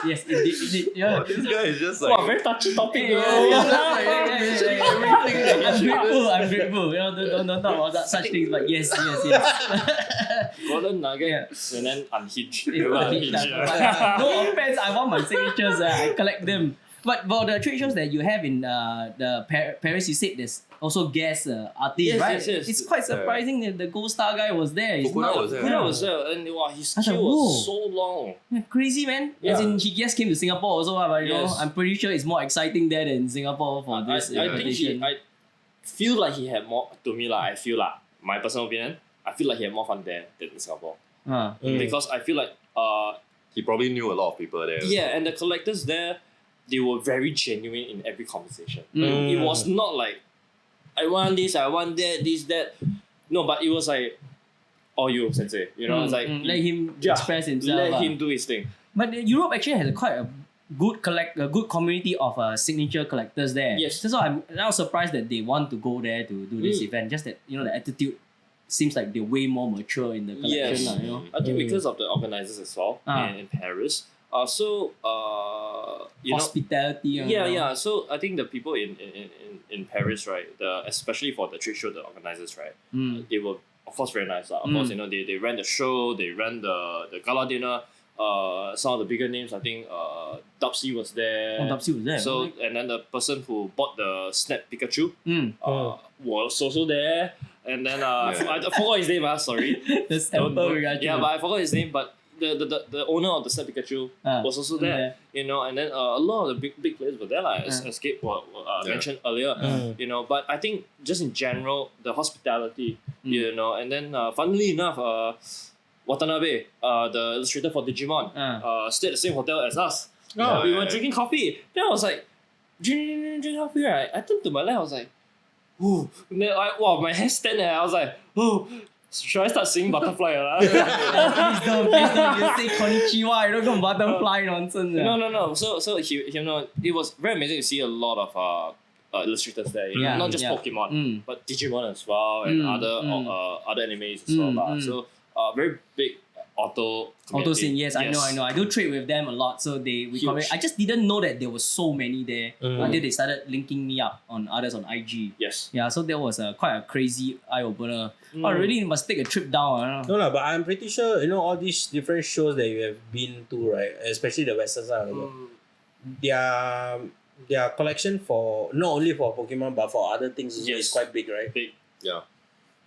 yes, indeed. Yeah. Oh, this guy is just like Wow, very touchy topic, bro. I'm grateful. You know, don't talk about such things, but yes. Golden Nugget and then Unhinged. No offense, I want my signatures. I collect them. But for the trade shows that you have in the Paris, you said there's also guest artists, Yes, right? yes. It's quite surprising that the Gold Star guy was there. It's Fukuda not was there. That was and wow, his I was like, queue was whoa. so long. Yeah, crazy, man. Yeah. As in, he just came to Singapore also, but you know, Yes. I'm pretty sure it's more exciting there than Singapore for this I think invitation. I feel like he had more. To me, I feel like my personal opinion. I feel like he had more fun there than in Singapore because I feel like he probably knew a lot of people there. yeah, and the collectors there, they were very genuine in every conversation. Mm. It was not like I want this, I want that, this, that. No, but it was like all you, sensei. You know, it's like let him yeah, express himself. let him do his thing. But Europe actually has quite a good community of signature collectors there. Yes. That's why I'm now surprised that they want to go there to do this event. Just that the attitude seems like they're way more mature in the collection. Yes. You know. I think because of the organizers as well in Paris. You know, Hospitality. yeah. So I think the people in Paris, right? Especially for the trade show, the organizers, right? They were of course very nice. Of course, they ran the show, they ran the gala dinner. Some of the bigger names, I think Dubsy was there. Oh, Dubsy was there. So and then the person who bought the Snap Pikachu Mm. was also there. And then I forgot his name. Sorry. The sample Pikachu. Yeah, but I forgot his name. But the owner of the Snap Pikachu was also there. You know, and then a lot of the big players were there, as Gabe mentioned earlier. You know, but I think just in general, the hospitality, you know, and then funnily enough, Watanabe, the illustrator for Digimon, stayed at the same hotel as us. We were drinking coffee. Then I was like, drink coffee, right? I turned to my left, I was like, ooh. Then my hair stand there. I was like, oh, should I start singing Butterfly? Please don't. You say konnichiwa. You don't go butterfly nonsense. No. So it was very amazing to see a lot of illustrators there. You know, not just Pokemon, but Digimon as well and other animes as well. So very big auto scene, yes, I know. I do trade with them a lot, so I just didn't know that there were so many there until they started linking me up on others on IG. Yes. Yeah, so that was quite a crazy eye opener. I really must take a trip down. No, but I'm pretty sure all these different shows that you have been to, right? Especially the Western side of the world. Their collection for not only for Pokemon but for other things is quite big, right? Big. Yeah.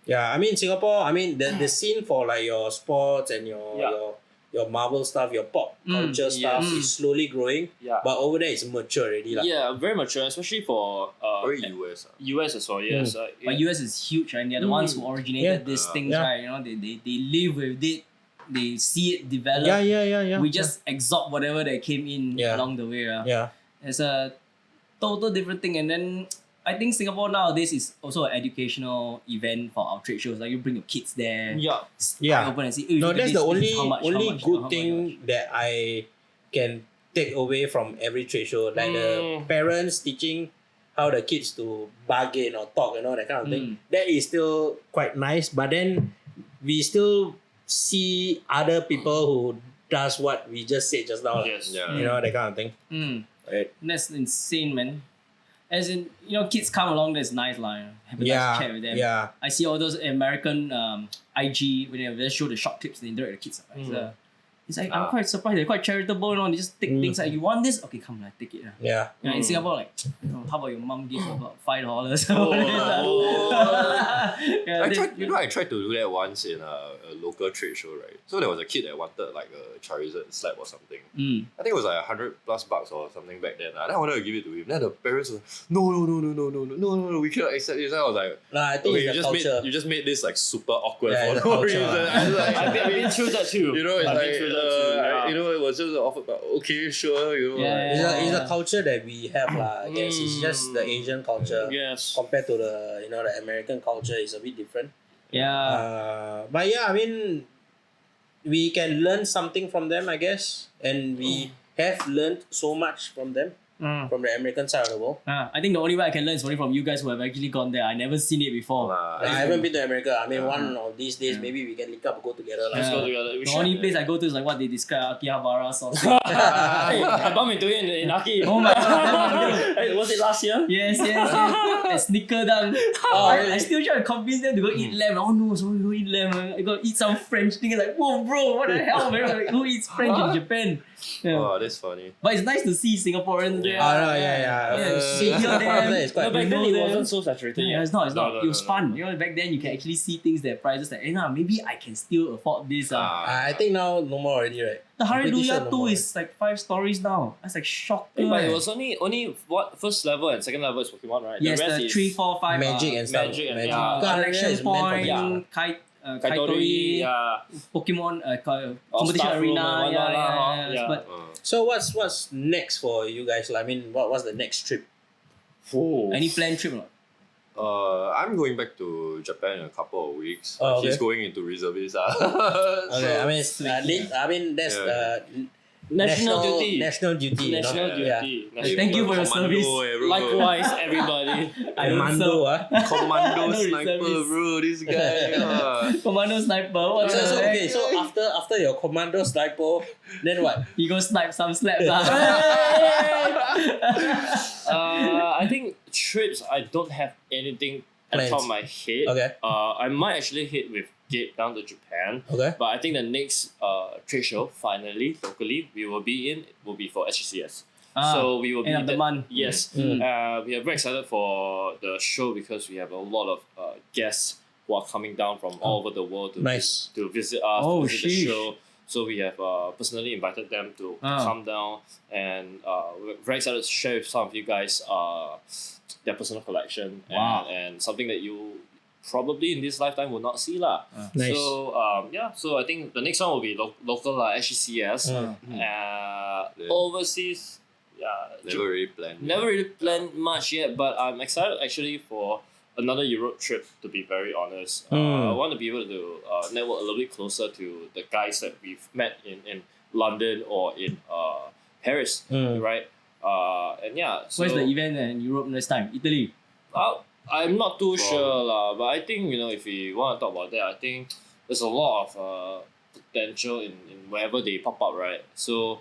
Yeah, I mean Singapore. the scene for like your sports and your Marvel stuff, your pop culture stuff is slowly growing. Yeah. But over there it's mature already, Yeah, very mature, especially for Very US. US as well. Yes. But US is huge, and they're the ones who originated these things, right? You know, they live with it, they see it develop. Yeah. We just absorb whatever that came in along the way. Yeah. It's a total different thing, and then I think Singapore nowadays is also an educational event for our trade shows. Like you bring your kids there, Yeah. open and see. No, that's the only how much, good thing that I can take away from every trade show. Like the parents teaching how the kids to bargain or talk, that kind of thing. That is still quite nice. But then we still see other people who does what we just said just now. Yes. Yeah. That kind of thing. Right. That's insane, man. As in, kids come along, that's nice, have a nice chat with them. Yeah. I see all those American IG when they show the short clips, they interact with the kids. It's like I'm quite surprised. They're quite charitable, They just take things like, you want this? Okay, come, take it. Yeah. In Singapore, like, how about your mom gives about $5? I tried to do that once in a local trade show, right? So there was a kid that wanted like a Charizard slab or something. I think it was like $100+ or something back then. Then I wanted to give it to him. Then the parents were, no, we cannot accept this. Then I was like, I think okay, it's the culture. you just made this like super awkward Yeah, for no culture. reason. I was like, I've been through that too. it's I've been like, through that too, yeah. it was just offered, but okay, sure, It's a culture that we have, I guess. It's just the Asian culture. Yes. Compared to the the American culture is a bit different. Yeah. But yeah, I mean, we can learn something from them, I guess, and we have learned so much from them, from the American side of the world. I think the only way I can learn is only from you guys who have actually gone there. I never seen it before. I haven't been to America. I mean, one of these days, maybe we can link up and go together. Let's go together. We The should. only place I go to is like what they describe Akihabara sausage. Hey, I bumped into it in Aki. Oh my god. Hey, was it last year? Yes. And sneaker down. I still try to convince them to go eat lamb. Oh no, sorry, go eat lamb. I go eat some French thing. It's like, whoa, bro, what the hell, man? Like, who eats French in Japan? Yeah. Oh, that's funny. But it's nice to see Singaporeans there. Yeah. See them. It's quite No, back then know it them. wasn't so saturated. Yeah, it's not. No, It was fun. Back then you can actually see things that prices like, maybe I can still afford this. I think now no more already, right? The I'm pretty sure Hallelujah no 2 more. is like 5 stories now. That's like shocking. But it was only what first level and second level is Pokemon, right? Yes, the rest the is 3, 4, 5 Magic and stuff. Magic and- Magic. yeah. Because collection is meant for point, kids. Kaitori, yeah. Pokemon competition Staff room arena. and whatnot, yeah. But So what's next for you guys? I mean, what's the next trip? any planned trip or not? I'm going back to Japan in a couple of weeks. Oh, okay. He's going into reservist. Okay, I mean, that's National duty. National duty. National duty. Yeah. National Thank you for your Commando, service. bro. Likewise, everybody. Commando, Commando No sniper, reservist. bro. This guy. Commando sniper. What the So, heck? okay, so after your commando sniper, then what? You go snipe some slaps. I think trips, I don't have anything at the top of my head. Okay. I might actually hit with Gabe down to Japan. Okay. But I think the next trade show, finally, locally, we will be for SGCS. So we will be end of the month. Yes. Mm. We are very excited for the show because we have a lot of guests who are coming down from all over the world to, Nice. to visit us, Oh, to visit the sheesh. show. So we have personally invited them to come down, and we're very excited to share with some of you guys their personal collection Wow. and something that you probably in this lifetime will not see lah. Nice. So so I think the next one will be local SGCS. Overseas, Never really planned. never really planned much yet, but I'm excited actually for another Europe trip, to be very honest. I want to be able to network a little bit closer to the guys that we've met in London or in Paris, right? And yeah, so Where's the event in Europe next time? Italy. I'm not too sure lah, but I think if we want to talk about that, I think there's a lot of potential in wherever they pop up, right? So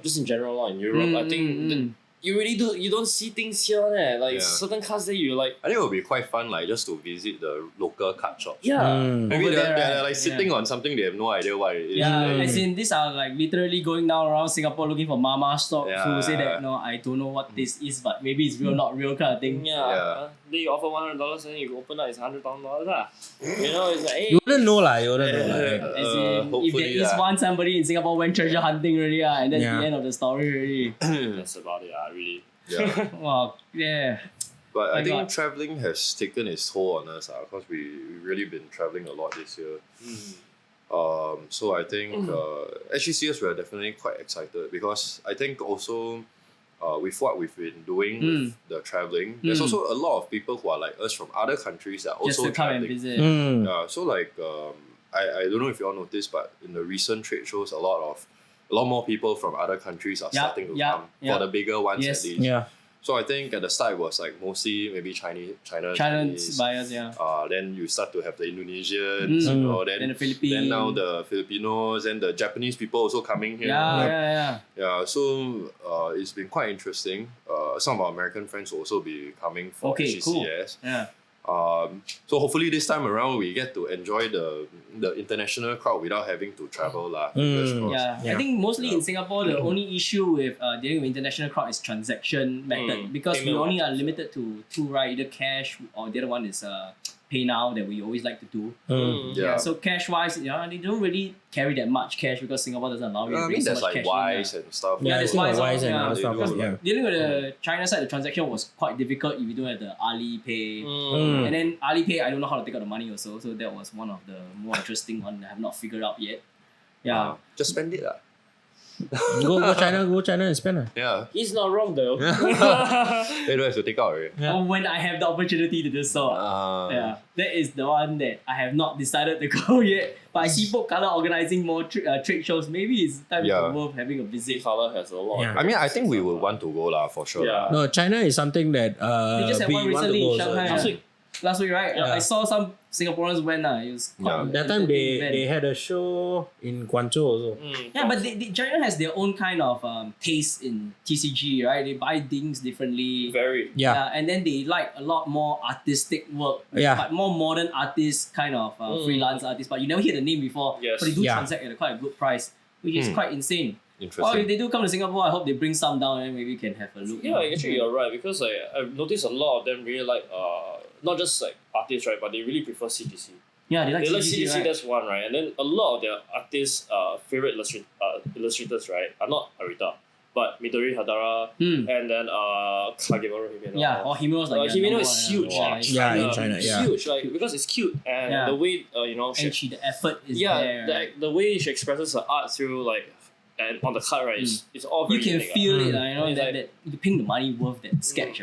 just in general in Europe, I think you don't see things here, like certain cards that you like. I think it would be quite fun, like just to visit the local card shops. Yeah. Maybe Over they're, there, they're right? like sitting on something they have no idea what it is. Yeah, Then- as in these are like literally going down around Singapore looking for mama stocks who say that no, I don't know what this is, but maybe it's real, not real kind of thing. Yeah. Then you offer $100 and you open up, it's $100,000 lah. It's like, hey. You wouldn't know lah. You wouldn't know lah. As in, if hopefully there is one somebody in Singapore went treasure hunting already, and that's Yeah. the end of the story already. That's about it, really. Yeah. Wow, yeah. But My I think God. traveling has taken its toll on us because we've really been traveling a lot this year. So I think SGCS we are definitely quite excited because I think also with what we've been doing with the traveling, there's also a lot of people who are like us from other countries that are Just also to come and traveling. visit. So like I don't know if you all noticed, but in the recent trade shows, a lot more people from other countries are starting to come for the bigger ones Yes. at least. Yeah. So I think at the start it was like mostly maybe Chinese buyers, yeah. Then you start to have the Indonesians, you know, then the Philippines. then now the Filipinos and the Japanese people also coming here. Yeah, so it's been quite interesting. Some of our American friends will also be coming for HGCS. Cool. Yeah. So hopefully this time around we get to enjoy the international crowd without having to travel lah. Yeah, I think mostly in Singapore the only issue with dealing with international crowd is transaction method because we only are limited to two, right? Either cash or the other one is pay now that we always like to do. So cash wise, they don't really carry that much cash because Singapore doesn't allow you to bring so much cash. Wise and stuff. Yeah, there's Wise and other stuff. Dealing with the China side, the transaction was quite difficult if you don't have the Alipay. And then Alipay, I don't know how to take out the money also. So that was one of the more interesting one that I have not figured out yet. Yeah. Just spend it lah. Go China and spend. Yeah. He's not wrong though. They don't have to take out already. Or when I have the opportunity to do so. That is the one that I have not decided to go yet. But I see Pop Color organizing more trade shows. Maybe it's time worth having a visit. Color has a lot. I mean, I think we would want to go lah for sure. Yeah. No, China is something that They just had we one want to recently go in also. Shanghai. Last week, right? I saw some Singaporeans went. It was quite That time they event. had a show in Guangzhou also. Yeah, but China has their own kind of taste in TCG, right? They buy things differently. Very. And then they like a lot more artistic work. Yeah. But more modern artists, kind of freelance artists. But you never hear the name before. Yes. But they do transact at quite a good price, which is quite insane. Well, if they do come to Singapore, I hope they bring some down and maybe we can have a look. Yeah, actually you're right because I've noticed a lot of them really like not just like artists, right, but they really prefer CGC. Yeah, they like CGC, right? that's one, right? And then a lot of their artists' favorite illustrators, right, are not Arita, but Midori Hadara and then Kagemaru Himeno. Yeah, or Himeno's like Himeno is huge. In China, It's huge, like because it's cute and the way and the effort is there. Right? the way she expresses her art through like and on the card, right, it's all very you can unique, feel it, It's that you ping the money worth that sketch.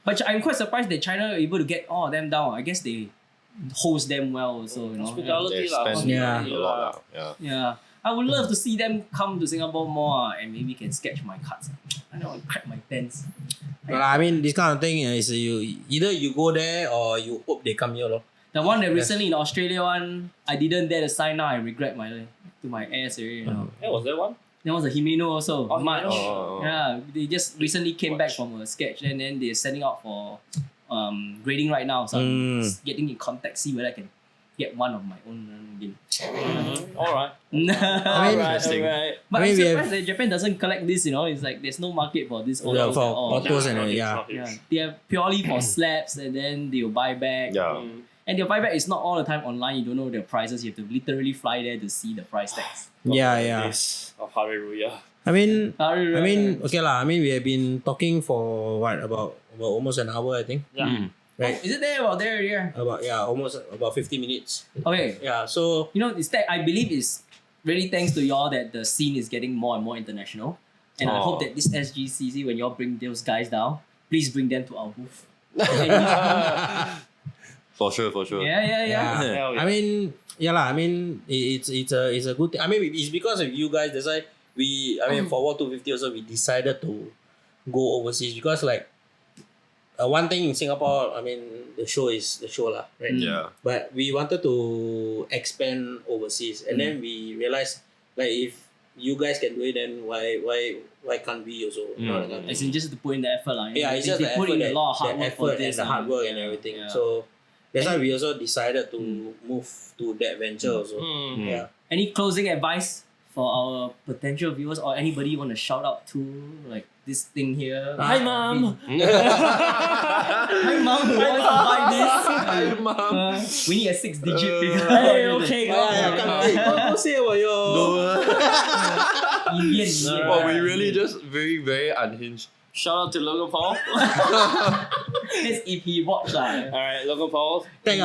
But I'm quite surprised that China are able to get all of them down. I guess they host them well also, Hospitality lah. A lot lah. Yeah. I would love to see them come to Singapore more and maybe can sketch my cards. I don't want to crack my pens. I mean, this kind of thing is either you go there or you hope they come here. The one that recently in Australia one, I didn't dare to sign now. I regret my ass already. Yeah, was there one? There was a Himeno also. March. Himeno. Yeah, they just recently came back from a sketch and then they're sending out for grading right now. So I'm just getting in contact, see whether I can get one of my own game. Alright. Interesting. But I mean, I'm we surprised that Japan doesn't collect this, It's like there's no market for this For autos and Yeah, they are purely for slabs and then they'll buy back. Yeah. And their buyback is not all the time online. You don't know their prices. You have to literally fly there to see the price tags. Days of Hallelujah. I mean, okay lah. I mean, we have been talking for about almost an hour, I think. Yeah. Right. Is it there or there? Yeah. Almost about 50 minutes. Okay. Yeah. So I believe it's really thanks to y'all that the scene is getting more and more international. And I hope that this SGCC, when y'all bring those guys down, please bring them to our booth. For sure. Yeah. I mean, it's a good thing. I mean, it's because of you guys. That's why for War 250 also we decided to go overseas because one thing in Singapore, I mean, the show is the show lah, right? Yeah. But we wanted to expand overseas, and then we realized if you guys can do it, then why can't we also? As in just to put in the effort lah. It's just they the put effort, in a lot of hard work for and this. the hard work and everything. Yeah. So that's why we also decided to move to that venture also. Yeah. Any closing advice for our potential viewers or anybody you want to shout out to, like this thing here? Hi, Mom. Hi, Mom. Who wants to buy this? Hi, Mom. We need a 6-digit figure. Hey, okay, Don't say about your. Well, we really just very, very unhinged. Shout out to Logan Paul. That's if he watch lah. Alright, Logan Paul. Tag.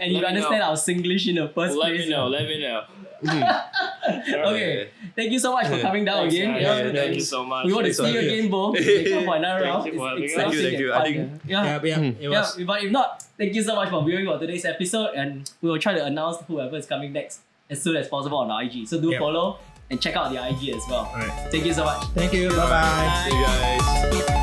And you understand our Singlish in the first Let place. me know. Okay. Thank you so much for coming down again. Guys. Thank you so much. We want to see you again, Bo. Come for another round. Thank you for having It's us. exciting Thank you. and I fun, think- It was. But if not, thank you so much for viewing for today's episode, and we will try to announce whoever is coming next as soon as possible on our IG. So do follow and check out the IG as well. Alright. Thank you so much. Thank you. Bye bye. See you guys.